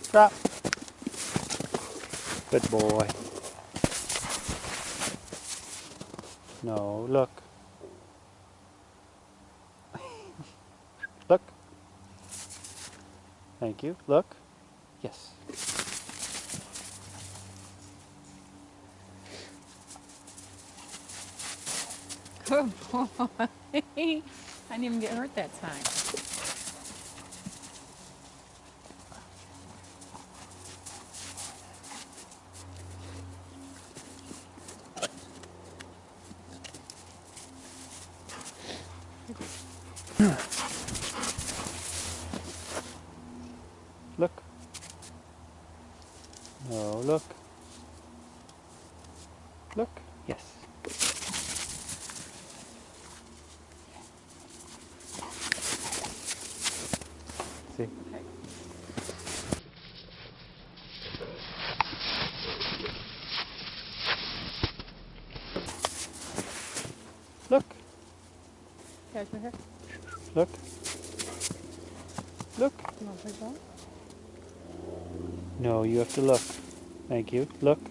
Stop. Good boy. No, look. Look. Thank you. Look. Yes. Good boy. I didn't even get hurt that time. Look. No, look. Look. Yes. See? Okay. Look. Guys, right here. Look. Look. You want to play ball? No, you have to look. Thank you. Look. You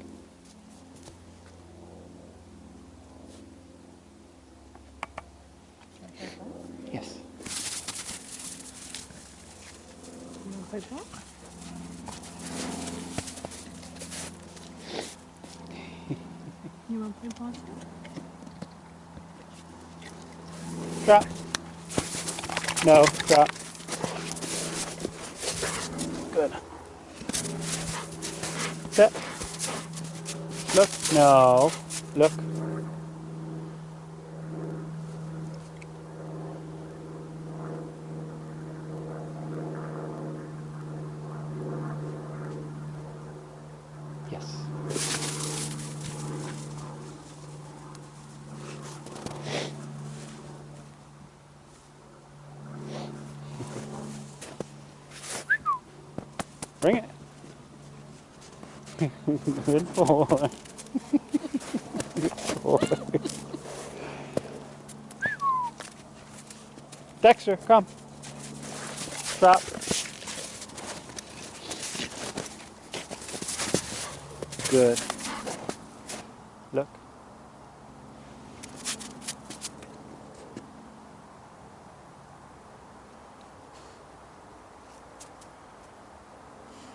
want to play ball? Yes. You want to play ball? You want to play ball too? Drop. No, drop. Good. Set. Look. No. Look. Yes. Bring it. Good boy. Good boy. Dexter, come. Stop. Good. Look.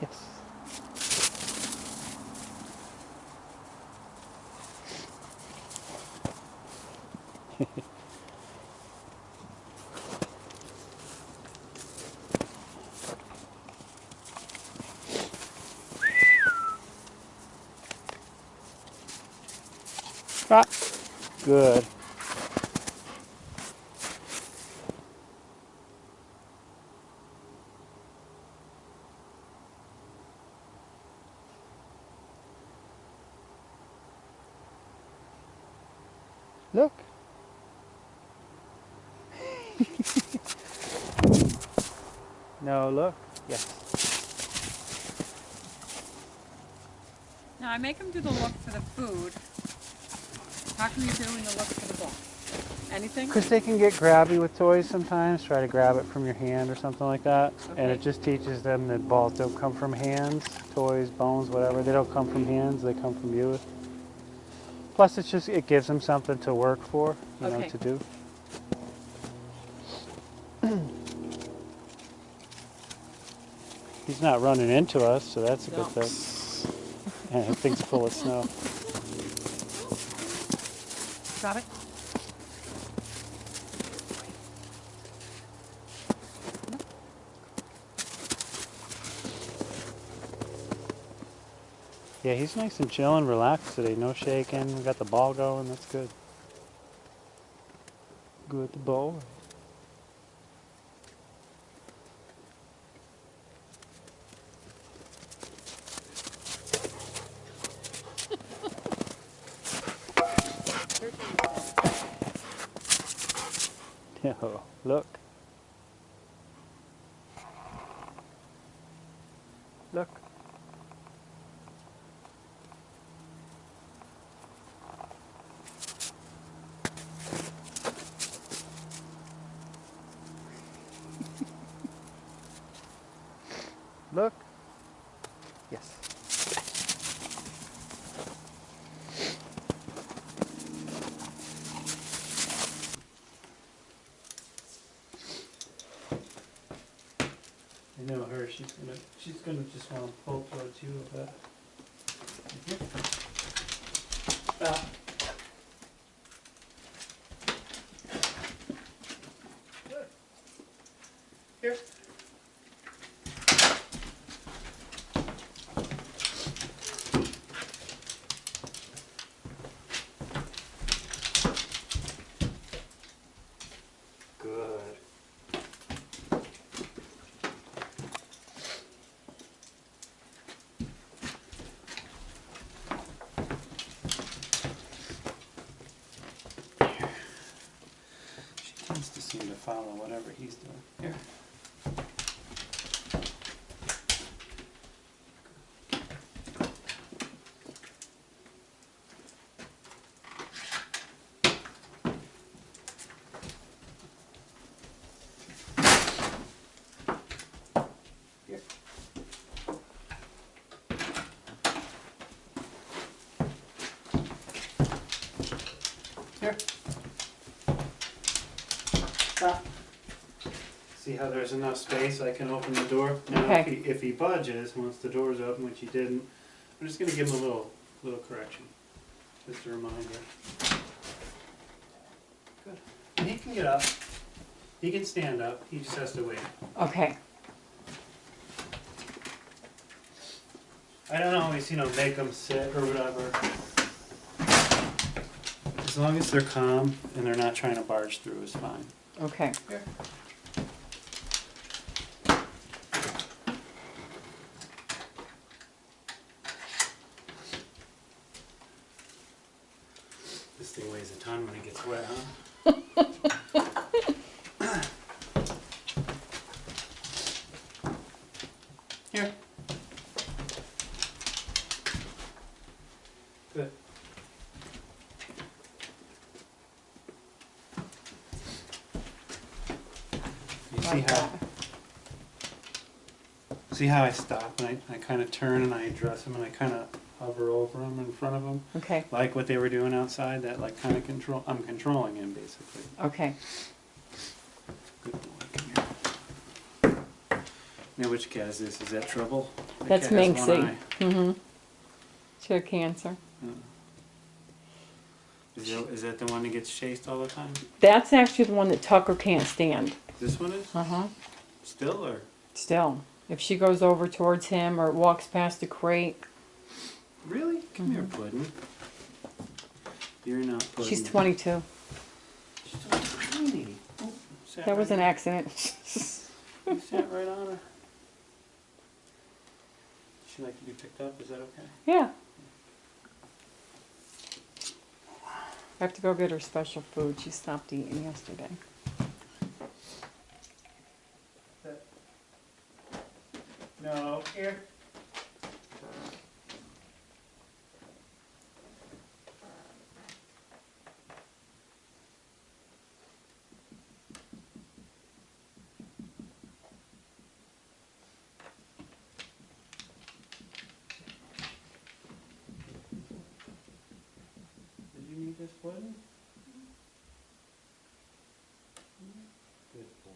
Yes. Stop. Good. Look. No, look. Yes. Now I make him do the look for the food. How come you're doing the look for the ball? Anything? Because they can get grabby with toys sometimes. Try to grab it from your hand or something like that. And Okay. it just teaches them that balls don't come from hands. Toys, bones, whatever. They don't come from hands. They come from you. Plus, it gives them something to work for, Okay. to do. He's not running into us, so that's a No. good thing. And the thing's full of snow. Drop it. Yeah, he's nice and chill and relaxed today. No shaking. We got the ball going. That's good. Good boy. No, look. Look. Look. Yes. I know her. She's gonna just want to pull towards you a bit. Stop. Here. Good. She tends to seem to follow whatever he's doing. Here. Here. Here. Stop. See how there's enough space I can open the door? Now Okay. if he budges, once the door's open, which he didn't, I'm just gonna give him a little correction. Just a reminder. Good. And he can get up. He can stand up. He just has to wait. Okay. I don't always, make them sit or whatever. As long as they're calm and they're not trying to barge through is fine. Okay. Here. This thing weighs a ton when it gets wet, huh? Here. Good. You see how I stop and I kind of turn and I address him and I kind of hover over him in front of him, Okay. like what they were doing outside. That like kind of control. I'm controlling him basically. Okay. Good boy, come here. Now which cat is this? Is that Trouble? That That's cat has one Minxie. eye. Mm-hmm. She had cancer. Is that the one that gets chased all the time? That's actually the one that Tucker can't stand. This one is? Uh-huh. Still or? Still. If she goes over towards him or walks past a crate, Really? Come here, Puddin'. You're not Puddin'. she's 22. She's so tiny. Oh, That was an accident. You sat right on her. She like to be picked up, is that okay? Yeah. I have to go get her special food. She stopped eating yesterday. No, here. Did you need this Puddin'? Good boy.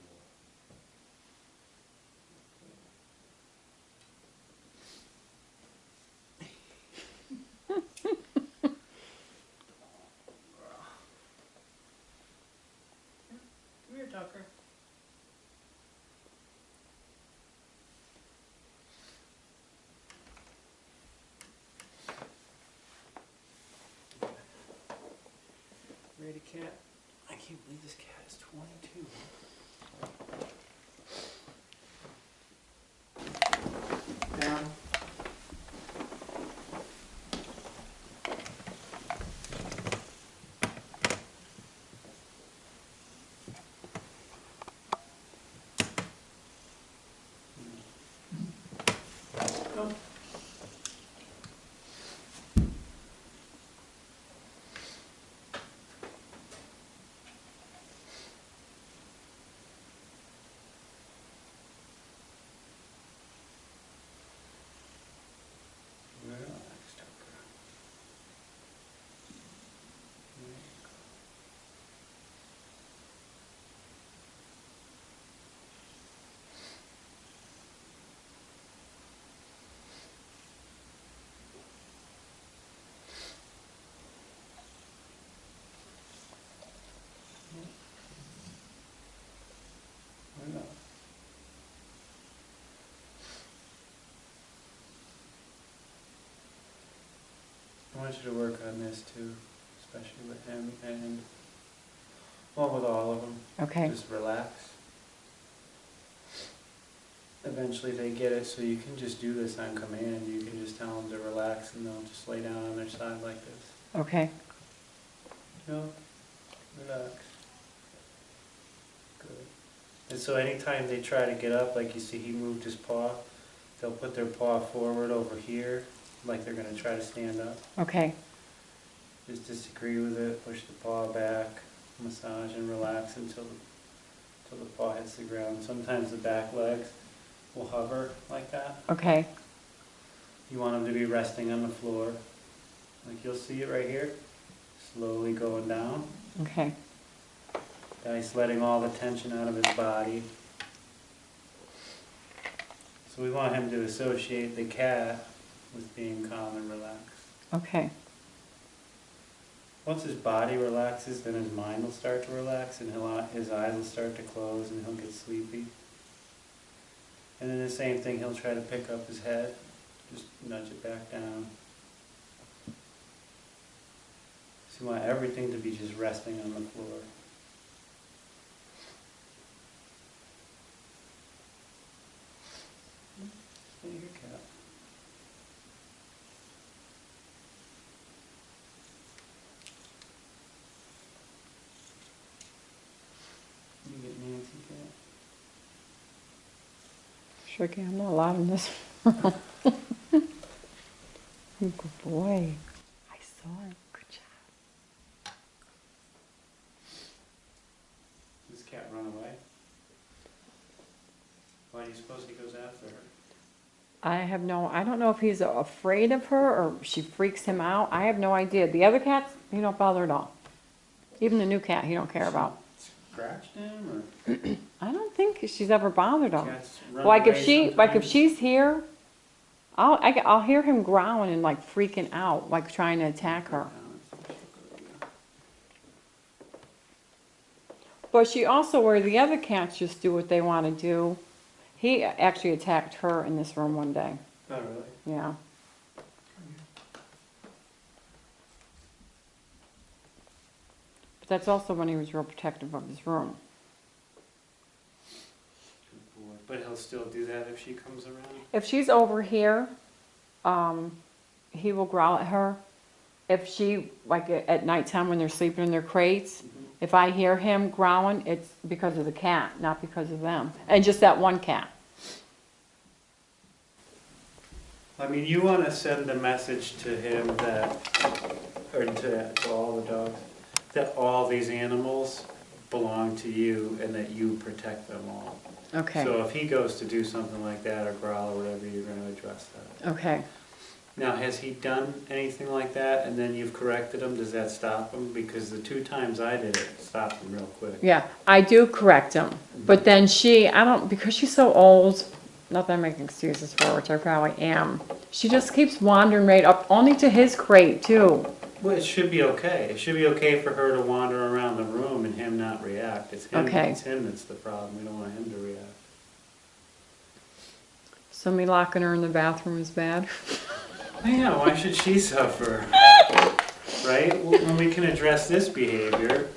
Come here, Tucker. Ready, cat? I can't believe this cat is 22. Down. Go. you to work on this too, especially with him and, well, with all of them. Okay. Just relax. Eventually they get it, so you can just do this on command. You can just tell them to relax and they'll just lay down on their side like this. Okay. No, relax. Good. And so anytime they try to get up, like you see he moved his paw, they'll put their paw forward over here, like they're gonna try to stand up. Okay. Just disagree with it, push the paw back, massage and relax until the paw hits the ground. Sometimes the back legs will hover like that. Okay. You want them to be resting on the floor. Like you'll see it right here, slowly going down. Okay. Nice, letting all the tension out of his body. So we want him to associate the cat with being calm and relaxed. Okay. Once his body relaxes, then his mind will start to relax and his eyes will start to close and he'll get sleepy. And then the same thing, he'll try to pick up his head, just nudge it back down. So you want everything to be just resting on the floor. Stay your cat. You get Nancy cat. Sure can. I'm not allowed in this room. Good boy. I saw it. Good job. Does this cat run away? Why do you suppose he goes after her? I don't know if he's afraid of her or she freaks him out. I have no idea. The other cats, he don't bother at all. Even the new cat, he don't care about. Scratched him or? I don't think she's ever bothered him. Cats run Like if away if sometimes? she's here, I'll hear him growling and like freaking out, like trying to attack her. But she also, where the other cats just do what they want to do, he actually attacked her in this room one day. Oh, really? Yeah. But that's also when he was real protective of his room. Good boy. But he'll still do that if she comes around? If she's over here, he will growl at her. If she, like at nighttime when they're sleeping in their crates, if I hear him growling, it's because of the cat, not because of them. And just that one cat. I mean, you want to send a message to him that, or to all the dogs, that all these animals belong to you and that you protect them all. Okay. So if he goes to do something like that or growl or whatever, you're going to address that. Okay. Now, has he done anything like that and then you've corrected him? Does that stop him? Because the 2 times I did it stopped him real quick. Yeah, I do correct him. But then because she's so old, not that I'm making excuses for her, which I probably am, she just keeps wandering right up, only to his crate too. Well, it should be okay. It should be okay for her to wander around the room and him not react. It's him, Okay. It's him that's the problem. We don't want him to react. So me locking her in the bathroom is bad? Yeah, why should she suffer? Right? When we can address this behavior.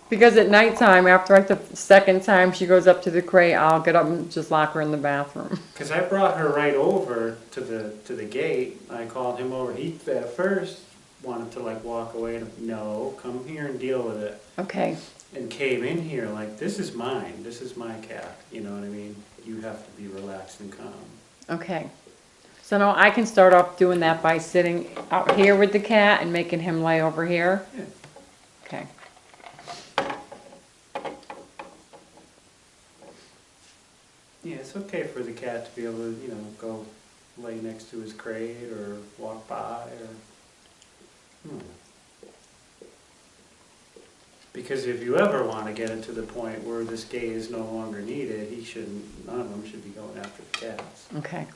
Because at nighttime, after like the second time she goes up to the crate, I'll get up and just lock her in the bathroom. Because I brought her right over to the gate. I called him over. He at first wanted to like walk away and no, come here and deal with it. Okay. And came in here like, this is mine. This is my cat. You know what I mean? You have to be relaxed and calm. Okay. So now I can start off doing that by sitting out here with the cat and making him lay over here? Yeah. Okay. Yeah, it's okay for the cat to be able to, go lay next to his crate or walk by or. Because if you ever want to get it to the point where this gate is no longer needed, none of them should be going after the cats. Okay.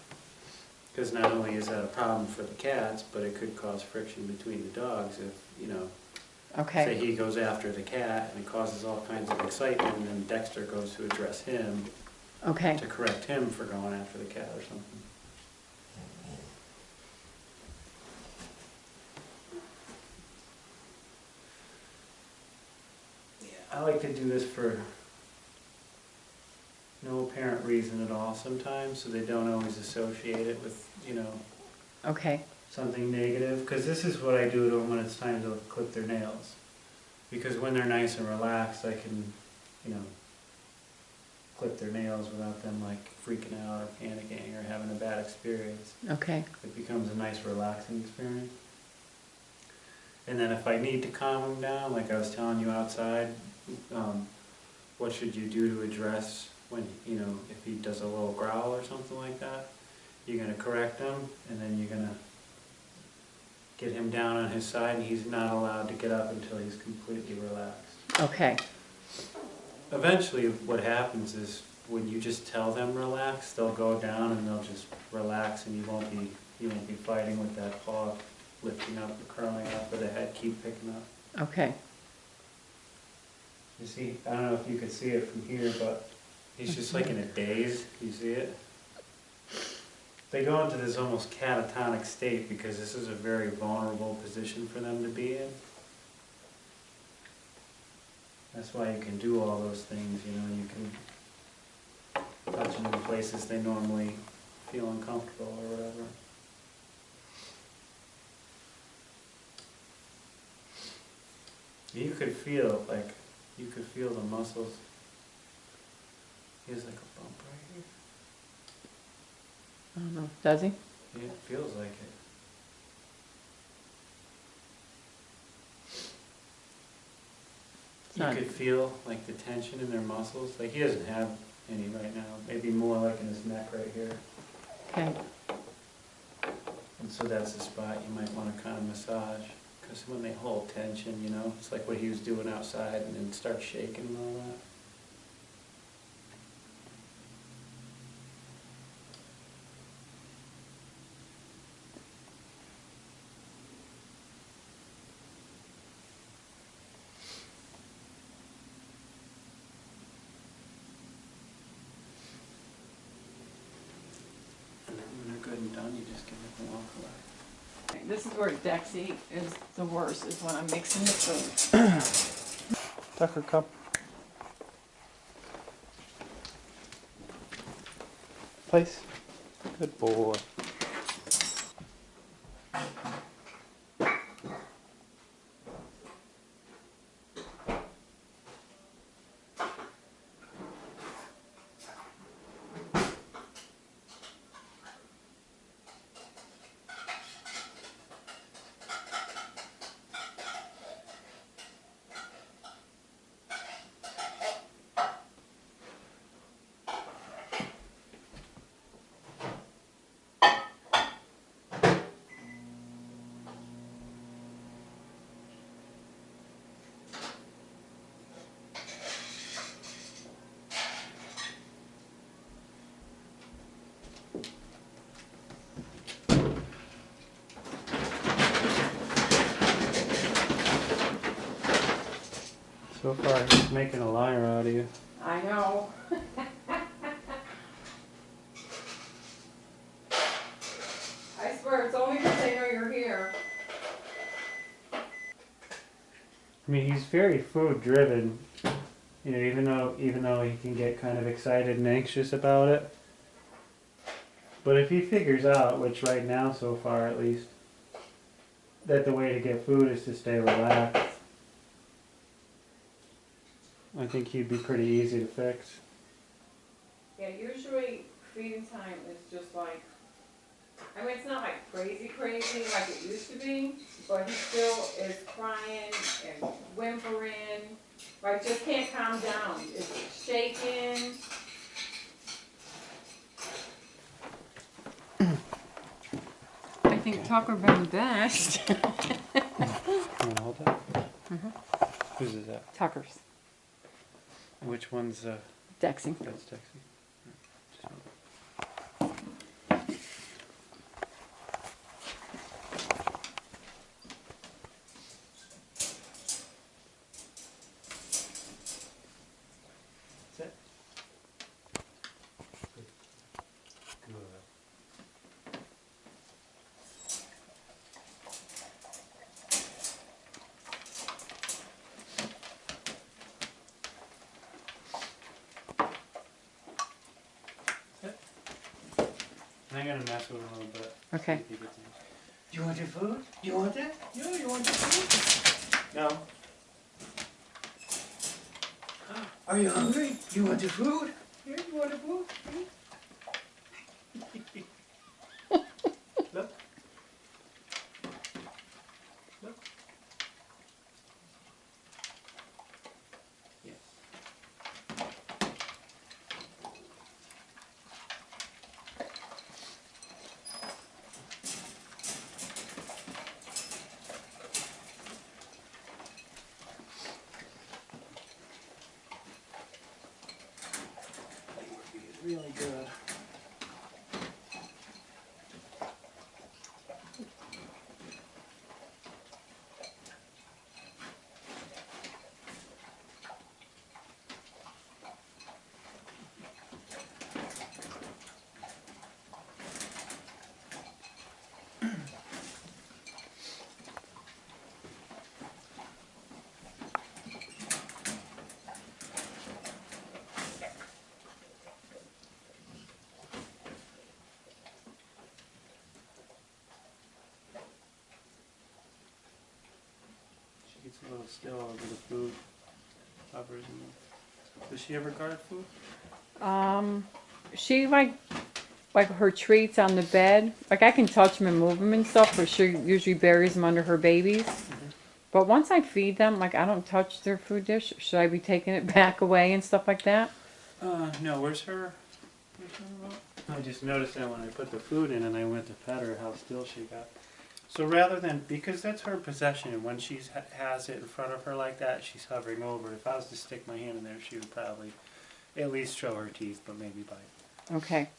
Because not only is that a problem for the cats, but it could cause friction between the dogs if, say Okay. he goes after the cat and it causes all kinds of excitement and then Dexter goes to address him Okay. to correct him for going after the cat or something. I like to do this for no apparent reason at all sometimes, so they don't always associate it with, Okay, something negative, because this is what I do to them when it's time to clip their nails. Because when they're nice and relaxed, I can, clip their nails without them like freaking out or panicking or having a bad experience. okay, It becomes a nice relaxing experience. And then if I need to calm them down, like I was telling you outside, what should you do to address when, if he does a little growl or something like that? You're gonna correct him, and then you're gonna get him down on his side, and he's not allowed to get up until he's completely relaxed. okay, Eventually, what happens is when you just tell them relax, they'll go down and they'll just relax, and you won't be fighting with that paw lifting up or curling up, or the head keep picking up. okay. You see, I don't know if you could see it from here, but he's just like in a daze. You see it? They go into this almost catatonic state because this is a very vulnerable position for them to be in. That's why you can do all those things, you can touch them in places they normally feel uncomfortable or whatever. You could feel the muscles. He has like a bump right here. I don't know, does he? Yeah, it feels like it. It's You not- could feel like the tension in their muscles. Like he doesn't have any right now. Maybe more like in his neck right here. Okay, And so that's the spot you might want to kind of massage. Because when they hold tension, it's like what he was doing outside and then start shaking and all that. And then when they're good and done, you just give them a walk away. this is where Dexy is the worst, is when I'm mixing the food. Tucker cup. Place. Good boy. So far, he's making a liar out of you. I know. I swear, it's only because they know you're here. I mean, he's very food driven. Even though he can get kind of excited and anxious about it. But if he figures out, which right now so far at least, that the way to get food is to stay relaxed, I think he'd be pretty easy to fix. Yeah, usually feeding time is just like, it's not like crazy like it used to be, but he still is crying and whimpering, like just can't calm down, it's shaking. I think Tucker been best. Wanna hold that? Whose is that? Tucker's, Which one's Dexy. that's Dexy? That's it. Good. And I'm gonna mess with him a little bit. Okay. See if he gets any. Do you want your food? You want it? Yeah, you want your food? No. Are you hungry? You want your food? Here, you want your food? Look. Look. Yes. Really good. She gets a little still over the food. Hovers in the... Does she ever guard food? She like her treats on the bed. Like I can touch them and move them and stuff, but she usually buries them under her babies. But once I feed them, like I don't touch their food dish. Should I be taking it back away and stuff like that? No, where's her remote? I just noticed that when I put the food in and I went to pet her, how still she got. So rather than, because that's her possession, and when she has it in front of her like that, she's hovering over. If I was to stick my hand in there, she would probably at least show her teeth, but maybe bite. Okay.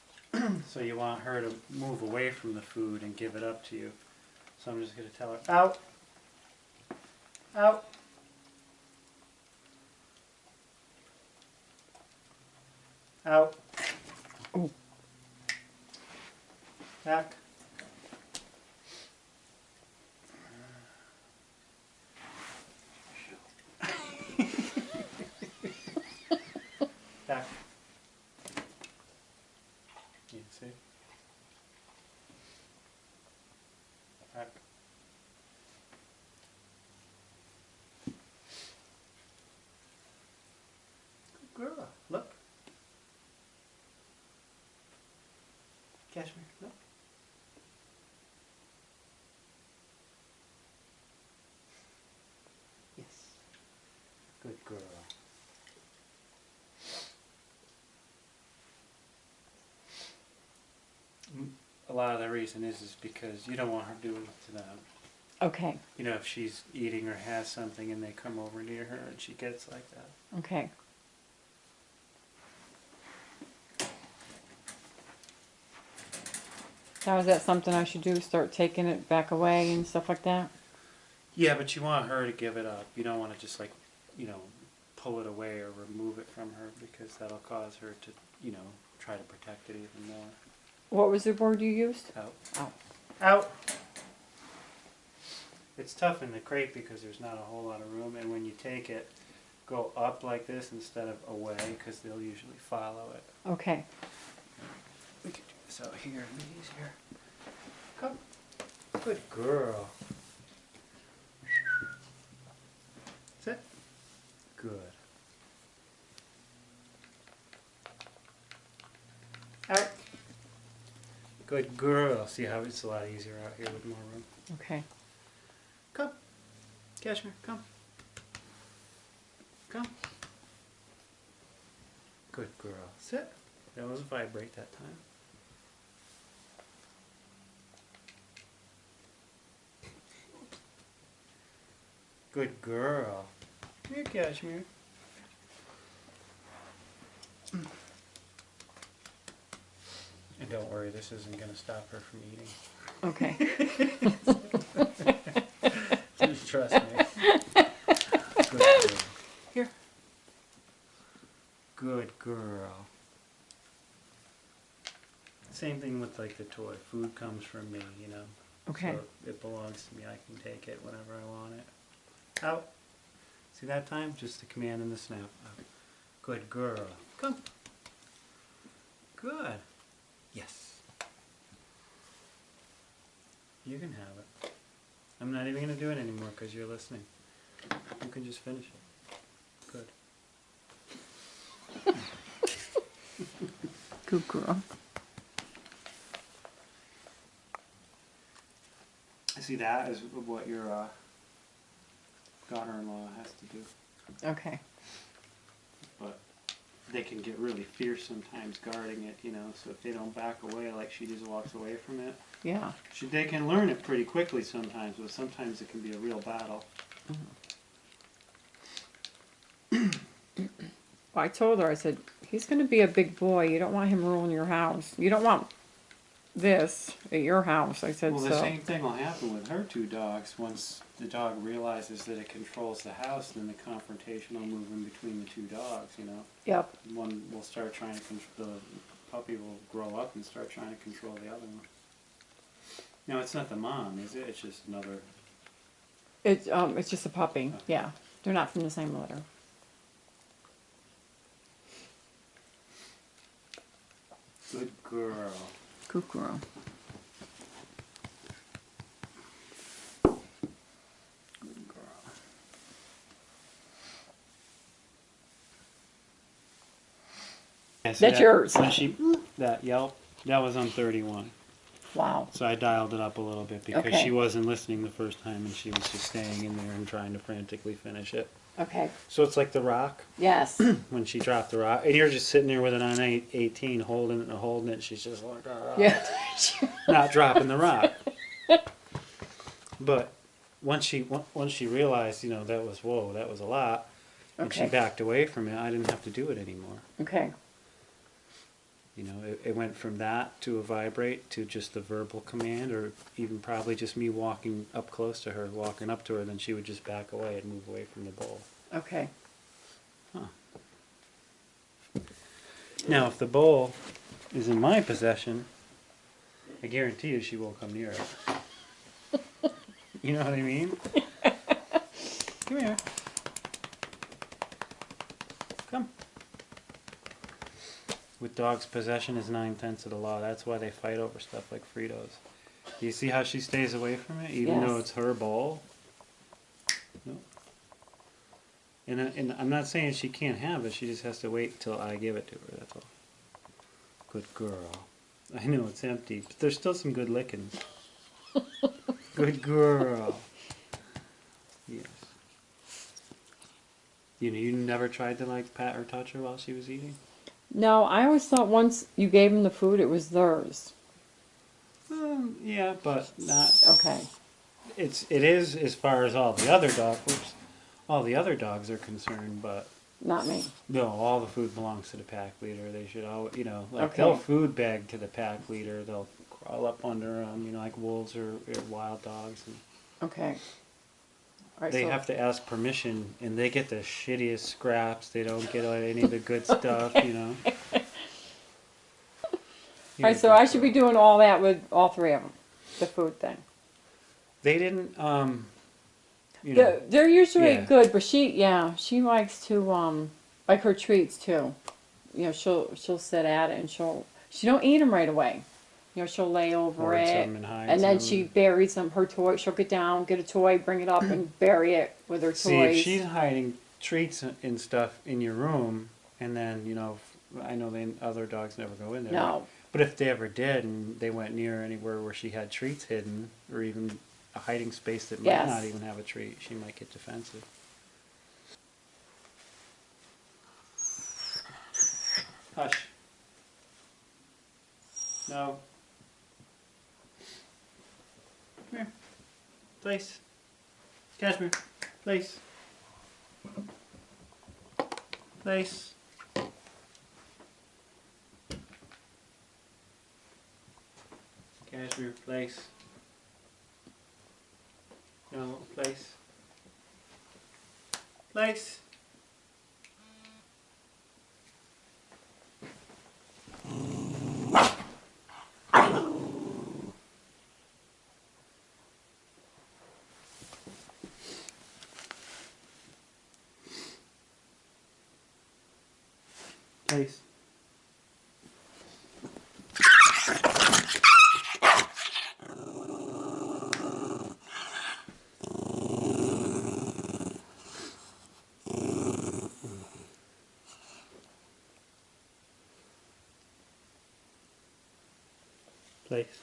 So you want her to move away from the food and give it up to you. So I'm just going to tell her, out, out. Out. Ooh. Back. Back. You see? Back. Good girl. Look. Cashmere, look. Yes. Good girl. A lot of the reason is because you don't want her doing it to them. Okay. You know, if she's eating or has something and they come over near her and she gets like that. Okay. Now is that something I should do? Start taking it back away and stuff like that? Yeah, but you want her to give it up. You don't want to just like, pull it away or remove it from her because that'll cause her to, try to protect it even more. What was the word you used? Out. Out. Out. It's tough in the crate because there's not a whole lot of room, and when you take it, go up like this instead of away because they'll usually follow it. Okay. We could do this out here, it'd be easier. Come. Good girl. Sit. Good. Out. Good girl. See how it's a lot easier out here with more room. Okay. Come. Cashmere, come. Come. Good girl. Sit. That was vibrate that time. Good girl. Come here, Cashmere. And don't worry, this isn't going to stop her from eating. Okay. Just trust me. Good girl. Here. Good girl. Same thing with like the toy. Food comes from me, Okay. So it belongs to me. I can take it whenever I want it. Out. See that time? Just the command and the snap. Out. Good girl. Come. Good. Yes. You can have it. I'm not even gonna do it anymore because you're listening. You can just finish it. Good. Good girl. See, that is what your daughter-in-law has to do. Okay. But they can get really fierce sometimes guarding it, you know, so if they don't back away, like she just walks away from it, Yeah. they can learn it pretty quickly sometimes, but sometimes it can be a real battle. I told her, I said, he's gonna be a big boy. You don't want him ruling your house. You don't want this at your house. I said Well, the so. same thing will happen with her two dogs. Once the dog realizes that it controls the house, then the confrontation will move in between the two dogs, you know. Yep. One will start trying to control, the puppy will grow up and start trying to control the other one. No, it's not the mom, is it? It's just another. It's just a puppy. Yeah. They're not from the same litter. Good girl. Good girl. Good girl. Yeah, see That's yours. When that yelp, that was on 31. Wow. So I dialed it up a little bit because Okay. she wasn't listening the first time and she was just staying in there and trying to frantically finish it. Okay. So it's like the rock Yes. when she dropped the rock, and you're just sitting there with it on 18, holding it and holding it. She's just like, "Ah," Yeah. not dropping the rock. But once she realized, you know, that was a lot, and she Okay. backed away from it. I didn't have to do it anymore. Okay. You know, it went from that to a vibrate to just the verbal command, or even probably just me walking up close to her, walking up to her, then she would just back away and move away from the bowl. Okay. Huh. Now, if the bowl is in my possession, I guarantee you she won't come near it. You know what I mean? Come here. Come. With dogs, possession is 9/10 of the law. That's why they fight over stuff like Fritos. Do you see how she stays away from it, even though Yes. it's her bowl? No. And I'm not saying she can't have it. She just has to wait till I give it to her. That's all. Good girl. I know it's empty, but there's still some good licking. Good girl. Yes. You know, you never tried to like pat or touch her while she was eating? No, I always thought once you gave them the food, it was theirs. Yeah, but not. Okay. It is as far as all the other dogs. All the other dogs are concerned, but Not me. no, all the food belongs to the pack leader. They should all, you know, like Okay. they'll food bag to the pack leader. They'll crawl up under them, you know, like wolves or wild dogs. And Okay. All right, they so, have to ask permission, and they get the shittiest scraps. They don't get any of the good stuff, you know. all right, so I should be doing all that with all three of them. The food thing. They didn't, you know. They're usually Yeah. good, but she likes to like her treats too. You know, she'll sit at it and she don't eat them right away. You know, she'll lay over Hoard it, some and hide and then some. she buries them. Her toy. She'll get down, get a toy, bring it up, and bury it with her See, if toys. she's hiding treats and stuff in your room, and then, you know, I know other dogs never go in there. No. But if they ever did and they went near anywhere where she had treats hidden, or even a hiding space that might Yes. not even have a treat, she might get defensive. Hush. No. Come here. Place. Cashmere. Place. Place. Cashmere. Place. No. Place. Place. Place. Thanks.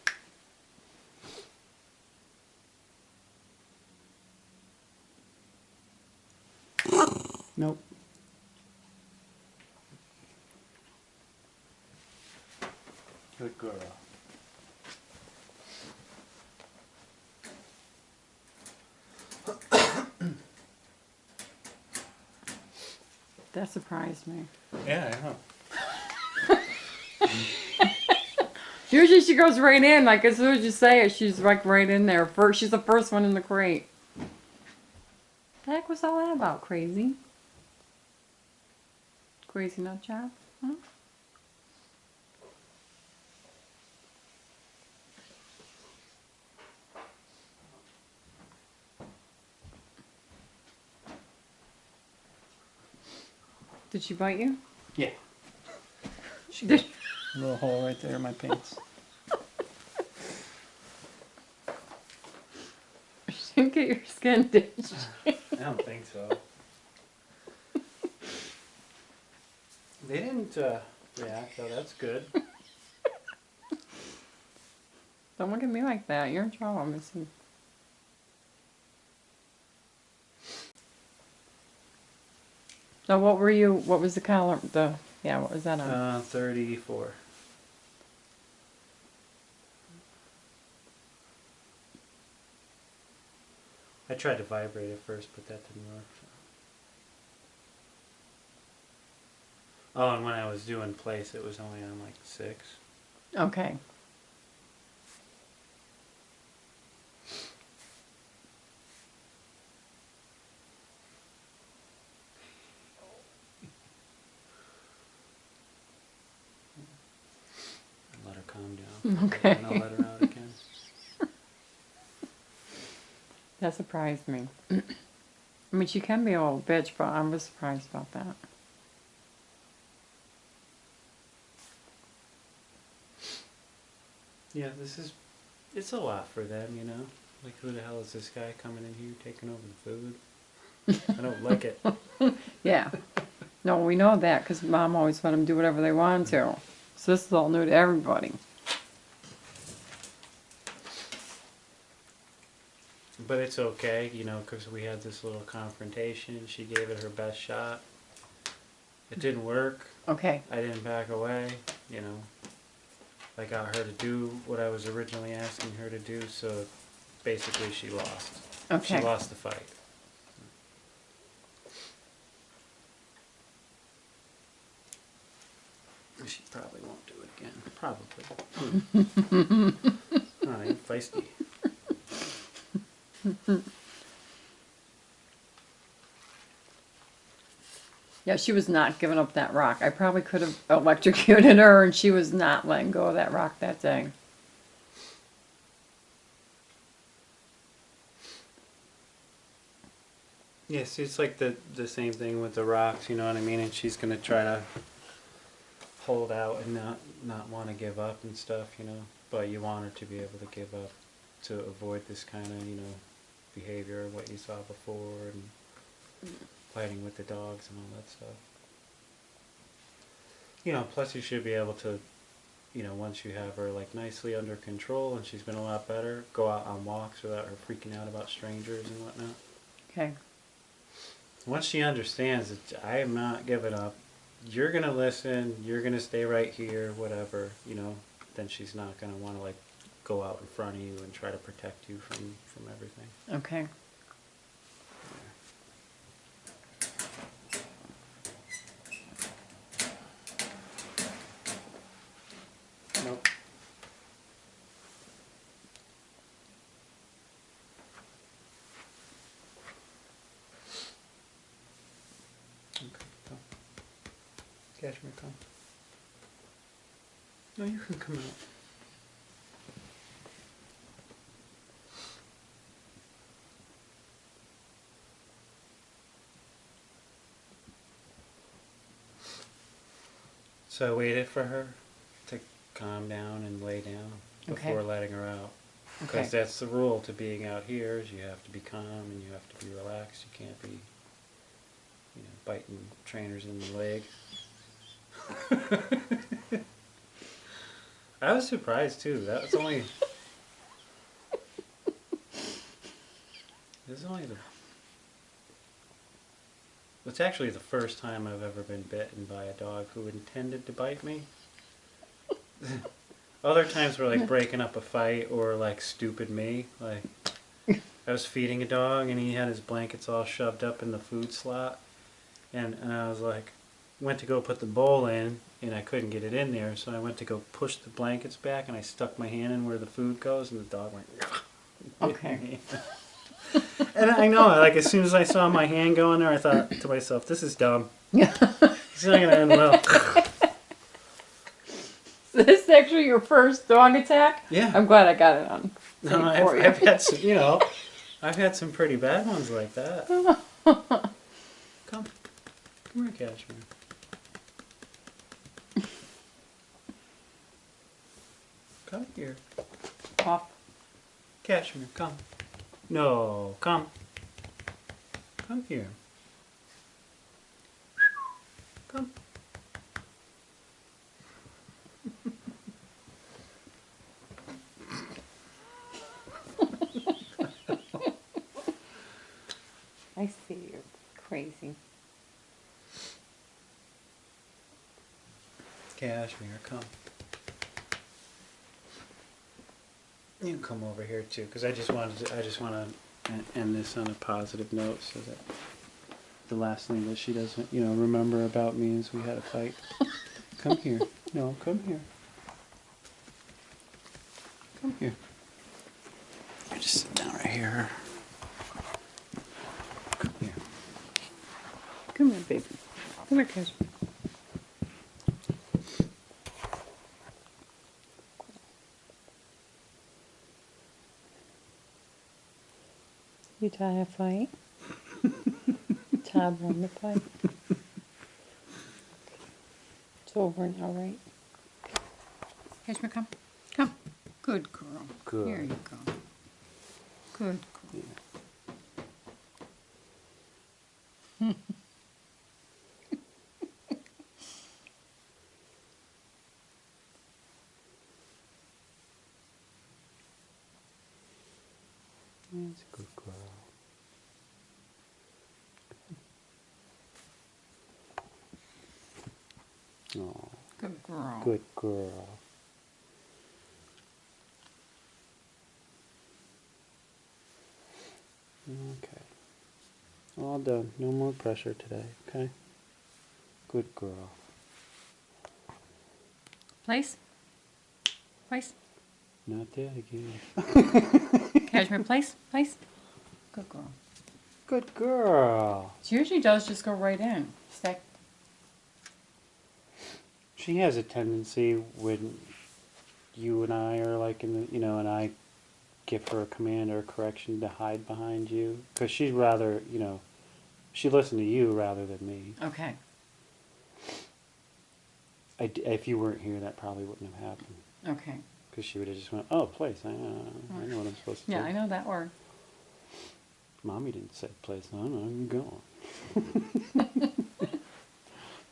Nope. Good girl. That surprised me. Yeah, I know. Usually she goes right in, like as soon as you say it, she's like right in there. First, she's the first one in the crate. The heck was all that about, crazy? Crazy nut job? Huh? Did she bite you? Yeah. Did A little hole right there in my pants. she didn't get your skin, did she? I don't think so. They didn't react, so that's good. Don't look at me like that. You're in trouble, Missy. So what were you, what was the color, what was that on? 34. I tried to vibrate it first, but that didn't work. Oh, and when I was doing place, it was only on like 6. Okay. Let her calm down. Okay. And I'll let her out again. That surprised me. I mean, she can be a little bitch, but I was surprised about that. Yeah, it's a lot for them, you know? Like, who the hell is this guy coming in here taking over the food? I don't like it. Yeah. No, we know that because Mom always let them do whatever they want to. So this is all new to everybody. But it's okay, you know, because we had this little confrontation. She gave it her best shot. It didn't work. Okay. I didn't back away, you know. I got her to do what I was originally asking her to do, so basically she lost. Okay. She lost the fight. She probably won't do it again. Probably. Oh, you're feisty. Yeah, she was not giving up that rock. I probably could have electrocuted her, and she was not letting go of that rock that day. Yes, it's like the same thing with the rocks, you know what I mean? And she's gonna try to hold out and not want to give up and stuff, you know. But you want her to be able to give up to avoid this kind of, you know, behavior, what you saw before, and fighting with the dogs and all that stuff. You know, plus you should be able to, you know, once you have her like nicely under control and she's been a lot better, go out on walks without her freaking out about strangers and whatnot. Okay. Once she understands that I am not giving up, you're gonna listen, you're gonna stay right here, whatever, you know, then she's not gonna want to like go out in front of you and try to protect you from everything. Okay. Nope. Okay, come. Cashmere, come. No, you can come out. So I waited for her to calm down and lay down before Okay. letting her out. Okay. Because that's the rule to being out here is you have to be calm and you have to be relaxed. You can't be, you know, biting trainers in the leg. I was surprised too. That was only. This is only the. It's actually the first time I've ever been bitten by a dog who intended to bite me. Other times were like breaking up a fight or like stupid me. Like I was feeding a dog and he had his blankets all shoved up in the food slot, and I was like, went to go put the bowl in and I couldn't get it in there, so I went to go push the blankets back and I stuck my hand in where the food goes and the dog went. Okay. And I know, like as soon as I saw my hand go in there, I thought to myself, "This is dumb. It's not gonna end well." This is actually your first dog attack? Yeah. I'm glad I got it on. No, tape for you. I've had some, I've had some pretty bad ones like that. Come here, Cashmere. Come here, Off. Cashmere. Come. No, come. Come here. Come. I see you're crazy. Cashmere, come. You can come over here too, because I just want to end this on a positive note, so that the last thing that she doesn't, remember about me is we had a fight. Come here. No, come here. Come here. You just sit down right here. Come here. Come here, baby. Come here, Cashmere. You try a fight? Todd won the fight. It's over now, right? Cashmere, come. Come. Good girl. Good. Here you go. Good girl. That's a good girl. Oh, Good girl. good girl. Okay. All done. No more pressure today, okay? Good girl. Place? Place? Not that again. Cashmere, place? Place? Good girl. Good girl. She usually does just go right in. Stack. She has a tendency when you and I are like in the, and I give her a command or a correction to hide behind you. Because she'd rather, she listened to you rather than me. Okay. If you weren't here, that probably wouldn't have happened. Okay. Because she would have just went, oh, place. I know what I'm supposed to do. Yeah, I know that word. Mommy didn't say place. No, I'm going.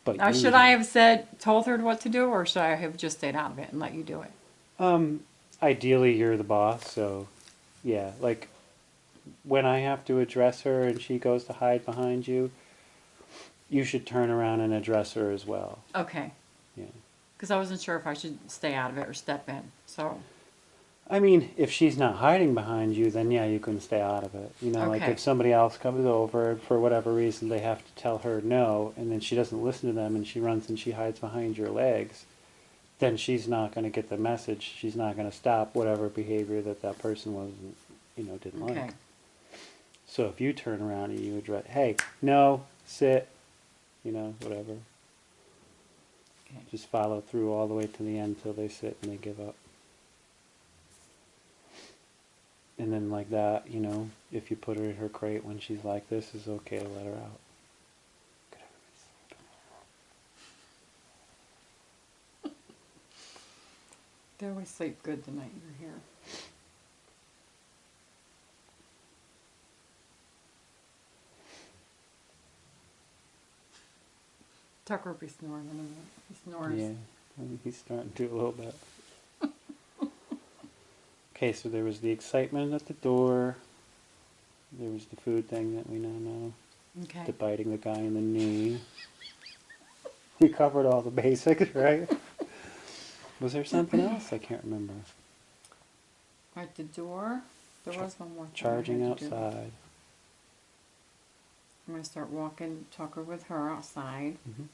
But Now, you should I have told her what to do, or should I have just stayed out of it and let you do it? Ideally, you're the boss, so yeah. Like when I have to address her and she goes to hide behind you, you should turn around and address her as well. Okay. Yeah. Because I wasn't sure if I should stay out of it or step in. So, I mean, if she's not hiding behind you, then yeah, you can stay out of it. Like Okay. if somebody else comes over and for whatever reason they have to tell her no, and then she doesn't listen to them and she runs and she hides behind your legs, then she's not going to get the message. She's not going to stop whatever behavior that person wasn't, didn't okay. like. So if you turn around and you address, hey, no, sit, whatever. Okay. Just follow through all the way to the end till they sit and they give up. And then like that, if you put her in her crate when she's like this, it's okay to let her out. Good, everybody sleep. They always sleep good the night you're here. Tucker will be snoring in a minute. He snores. Yeah, I think he's starting to a little bit. Okay, so there was the excitement at the door. There was the food thing that we now know. Okay. The biting the guy in the knee. We covered all the basics, right? Was there something else? I can't remember. At the door, there was one more thing I Charging had to do. outside. I'm gonna start walking Tucker with her outside. Mhm.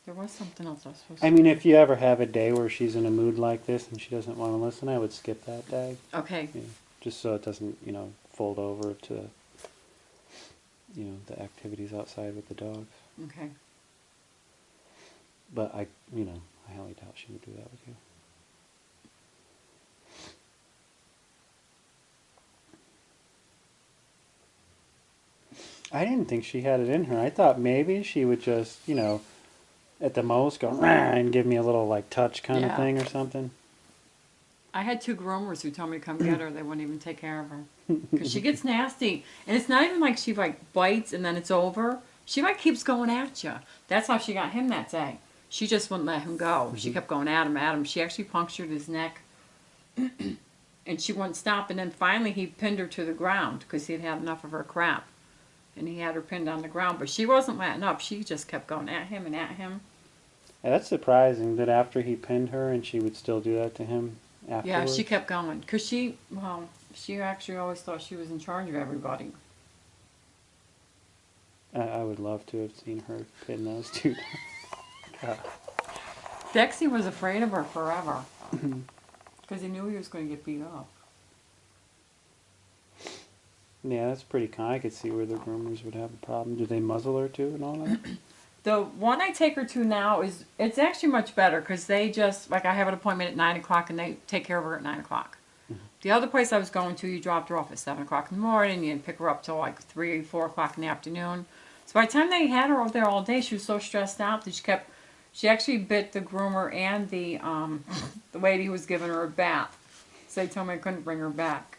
There was something else I was supposed I to. mean, if you ever have a day where she's in a mood like this and she doesn't want to listen, I would skip that day. Okay. Yeah, just so it doesn't, fold over to, the activities outside with the dogs. Okay. But I highly doubt she would do that with you. I didn't think she had it in her. I thought maybe she would just, at the most go "Rah," and give me a little like touch kind of Yeah. thing or something. I had 2 groomers who told me to come get her. They wouldn't even take care of her because she gets nasty, and it's not even like she like bites and then it's over. She like keeps going at you. That's how she got him that day. She just wouldn't let him go. She kept going at him. She actually punctured his neck, and she wouldn't stop. And then finally, he pinned her to the ground because he'd had enough of her crap, and he had her pinned on the ground. But she wasn't letting up. She just kept going at him and at him. Yeah, that's surprising that after he pinned her and she would still do that to him Yeah, afterwards. she kept going because she actually always thought she was in charge of everybody. I would love to have seen her pin those two. God. Dexy was afraid of her forever because he knew he was going to get beat up. Yeah, that's pretty common. I could see where the groomers would have a problem. Do they muzzle her too and all that? The one I take her to now it's actually much better because they just, like, I have an appointment at 9 o'clock and they take care of her at 9 o'clock. The other place I was going to, you dropped her off at 7 o'clock in the morning, you didn't pick her up till like 3, 4 o'clock in the afternoon. So by the time they had her over there all day, she was so stressed out that she actually bit the groomer and the lady who was giving her a bath. So they told me I couldn't bring her back.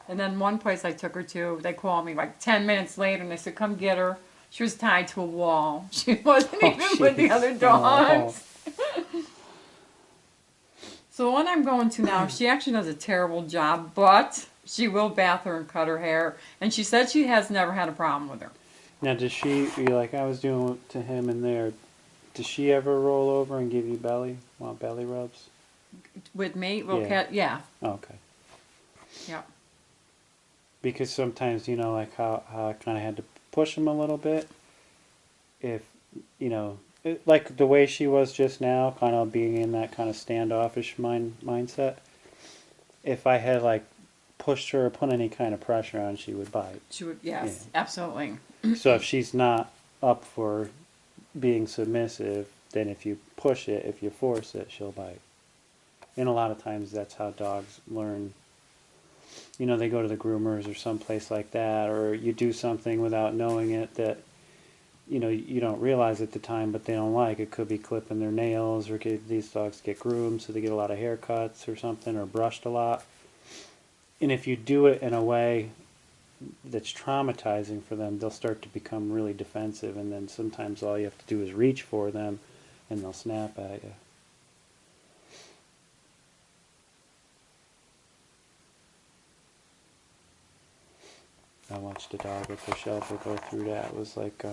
And then one place I took her to, they called me like 10 minutes later and they said, come get her. She was tied to a wall. She wasn't even with the jeez. other dogs. So the one I'm going to now, she actually does a terrible job, but she will bath her and cut her hair. And she said she has never had a problem with her. Now, does she, like I was doing to him in there, does she ever roll over and give you want belly rubs? With me, well, Yeah. yeah, Oh, okay. yeah. Because sometimes, like how I kind of had to push him a little bit. If, like the way she was just now, kind of being in that kind of standoffish mindset. If I had like pushed her or put any kind of pressure on, she would bite. She would, yes, Yeah. absolutely. So if she's not up for being submissive, then if you push it, if you force it, she'll bite. And a lot of times that's how dogs learn. They go to the groomers or someplace like that, or you do something without knowing it that, you don't realize at the time, but they don't like. It could be clipping their nails, or these dogs get groomed, so they get a lot of haircuts or something, or brushed a lot. And if you do it in a way that's traumatizing for them, they'll start to become really defensive, and then sometimes all you have to do is reach for them, and they'll snap at you. I watched a dog at the shelter go through that. It was like,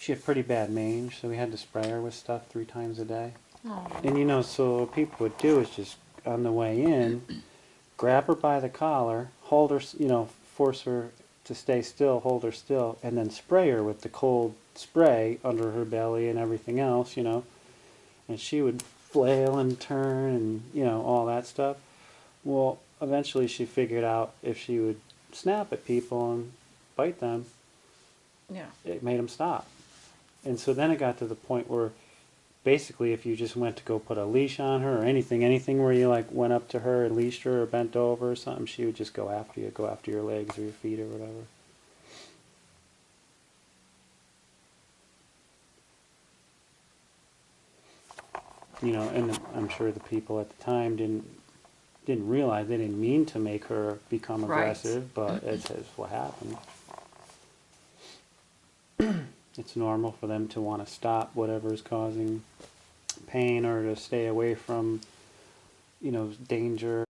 she had pretty bad mange, so we had to spray her with stuff 3 times a day. Oh. And so what people would do is just, on the way in, grab her by the collar, hold her, force her to stay still, hold her still, and then spray her with the cold spray under her belly and everything else, and she would flail and turn and, all that stuff. Well, eventually she figured out if she would snap at people and bite them, Yeah. it made them stop. And so then it got to the point where basically if you just went to go put a leash on her or anything where you like went up to her and leashed her or bent over or something, she would just go after you, go after your legs or your feet or whatever. And I'm sure the people at the time didn't realize, they didn't mean to make her become Right. aggressive, but it's what happened. It's normal for them to want to stop whatever is causing pain or to stay away from, danger